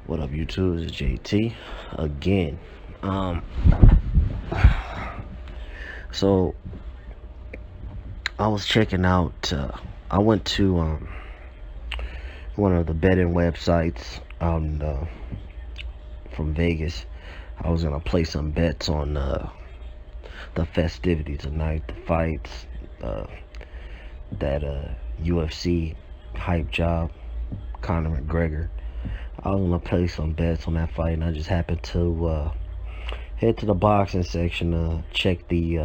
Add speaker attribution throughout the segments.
Speaker 1: What up, YouTube? It's JT again. Um, so I was checking out. I went to one of the betting websites out from Vegas. I was gonna place some bets on the festivities tonight, the fights, uh, that UFC hype job, Conor McGregor. I was gonna place some bets on that fight, and I just happened to head to the boxing section to check the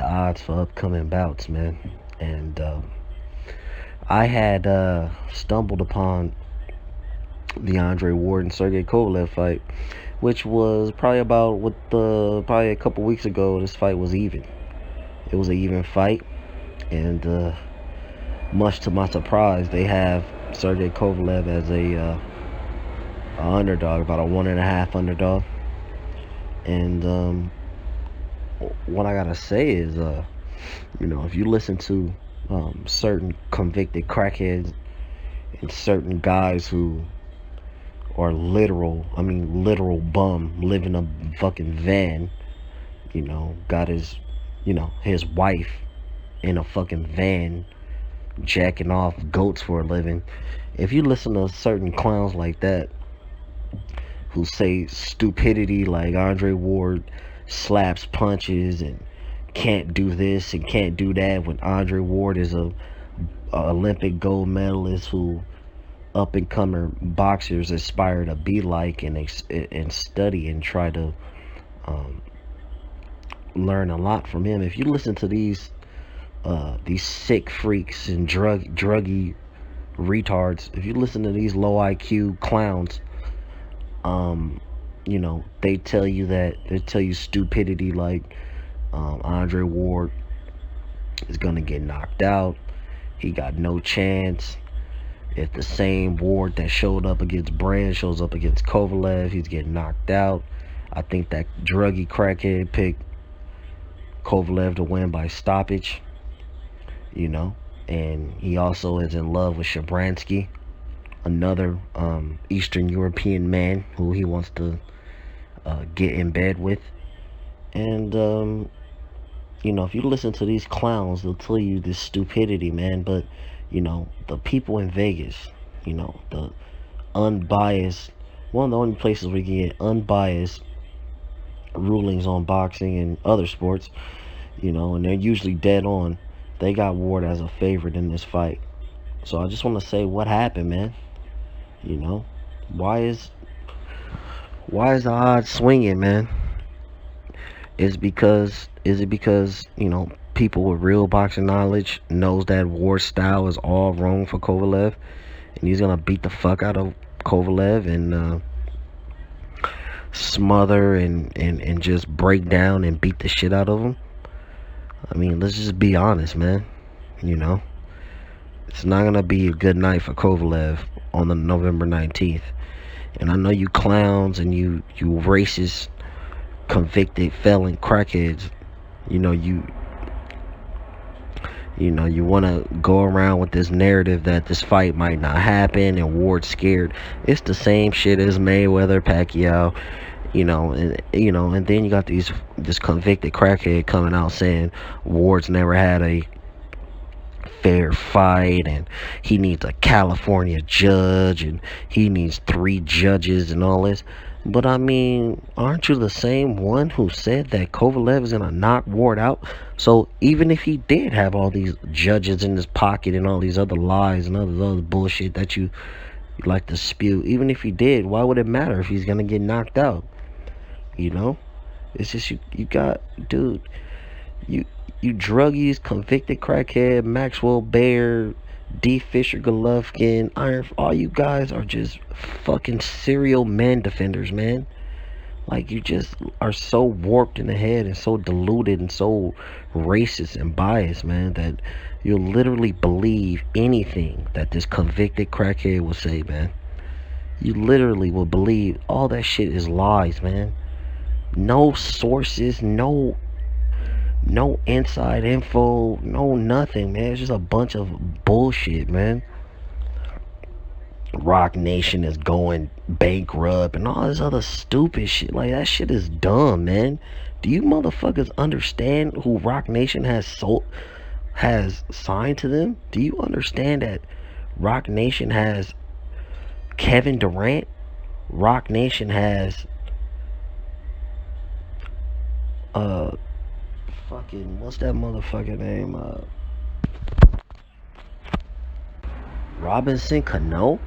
Speaker 1: odds for upcoming bouts, man. And I had stumbled upon the Andre Ward and Sergey Kovalev fight, which was probably a couple weeks ago. This fight was even. It was an even fight, and much to my surprise, they have Sergey Kovalev as a underdog, about a 1.5 underdog. And what I gotta say is, if you listen to certain convicted crackheads and certain guys who are literal bum, live in a fucking van, got his wife in a fucking van, jacking off goats for a living. If you listen to certain clowns like that, who say stupidity like Andre Ward slaps punches and can't do this and can't do that, when Andre Ward is a Olympic gold medalist who up and coming boxers aspire to be like, and study and try to learn a lot from him. If you listen to these sick freaks and druggy retards, if you listen to these low IQ clowns, they tell you stupidity like Andre Ward is gonna get knocked out. He got no chance. If the same Ward that showed up against Brand shows up against Kovalev, he's getting knocked out. I think that druggy crackhead picked Kovalev to win by stoppage, and he also is in love with Shabransky, another Eastern European man who he wants to get in bed with. And if you listen to these clowns, they'll tell you this stupidity, man. But the people in Vegas, the unbiased, one of the only places where you can get unbiased rulings on boxing and other sports, and they're usually dead on. They got Ward as a favorite in this fight. So I just want to say, what happened, man? Why is the odds swinging, man? Is it because people with real boxing knowledge knows that Ward style is all wrong for Kovalev, and he's gonna beat the fuck out of Kovalev and smother and just break down and beat the shit out of him? I mean, let's just be honest, man. It's not gonna be a good night for Kovalev on the November 19th. And I know you clowns and you racist, convicted felon crackheads, you want to go around with this narrative that this fight might not happen and Ward's scared. It's the same shit as Mayweather, Pacquiao, and then you got this convicted crackhead coming out saying Ward's never had a fair fight and he needs a California judge and he needs 3 judges and all this. But I mean, aren't you the same one who said that Kovalev is gonna knock Ward out? So even if he did have all these judges in his pocket and all these other lies and other bullshit that you like to spew, even if he did, why would it matter if he's gonna get knocked out? It's just you got, dude, you druggies, convicted crackhead, Maxwell Baird, D. Fisher Golovkin, all you guys are just fucking serial man defenders, man. Like, you just are so warped in the head and so deluded and so racist and biased, man, that you'll literally believe anything that this convicted crackhead will say, man. You literally will believe all that shit is lies, man. No sources, no inside info, no nothing, man. It's just a bunch of bullshit, man. Rock Nation is going bankrupt and all this other stupid shit. Like, that shit is dumb, man. Do you motherfuckers understand who Rock Nation has signed to them? Do you understand that Rock Nation has Kevin Durant? Rock Nation has uh fucking, what's that motherfucker name? Robinson Cano?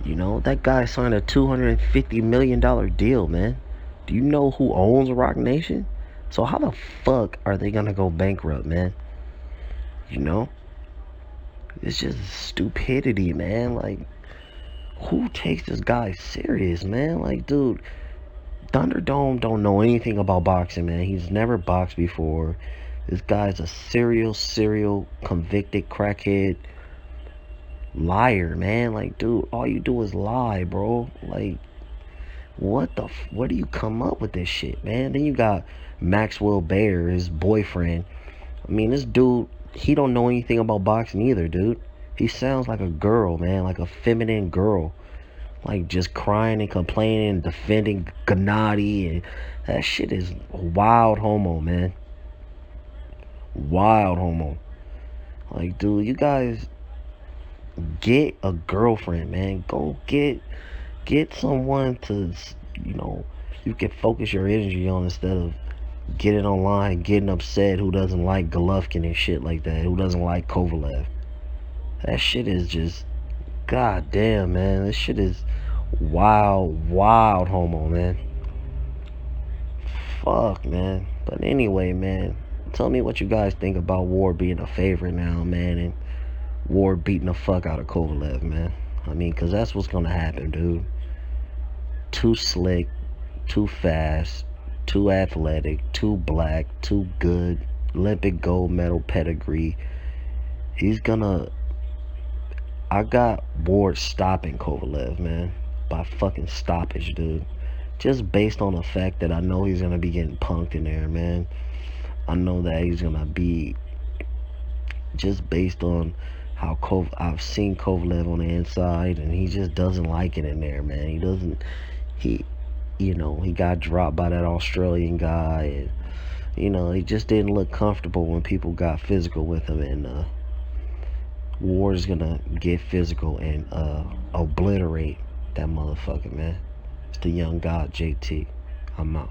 Speaker 1: You know, that guy signed a $250 million deal, man. Do you know who owns Rock Nation? So how the fuck are they gonna go bankrupt, man? You know? It's just stupidity, man. Like, who takes this guy serious, man? Like, dude, Thunderdome don't know anything about boxing, man. He's never boxed before. This guy's a serial convicted crackhead liar, man. Like, dude, all you do is lie, bro. Like, where do you come up with this shit, man? Then you got Maxwell Bear, his boyfriend. I mean, this dude, he don't know anything about boxing either, dude. He sounds like a girl, man, like a feminine girl. Like, just crying and complaining and defending Gennady, and that shit is wild homo, man. Wild homo. Like, dude, you guys get a girlfriend, man. Go get someone to, you know, you can focus your energy on, instead of getting online, getting upset, who doesn't like Golovkin and shit like that, who doesn't like Kovalev. That shit is just, god damn, man. This shit is wild homo, man. Fuck, man. But anyway, man, tell me what you guys think about Ward being a favorite now, man, and Ward beating the fuck out of Kovalev, man. I mean, because that's what's gonna happen, dude. Too slick, too fast, too athletic, too black, too good, Olympic gold medal pedigree. He's gonna, I got Ward stopping Kovalev, man, by fucking stoppage, dude. Just based on the fact that I know he's gonna be getting punked in there, man. I know that he's gonna be, just based on how I've seen Kovalev on the inside, and he just doesn't like it in there, man. He doesn't. You know, he got dropped by that Australian guy, and you know, he just didn't look comfortable when people got physical with him, and Ward is gonna get physical and obliterate that motherfucker, man. It's the young god JT. I'm out.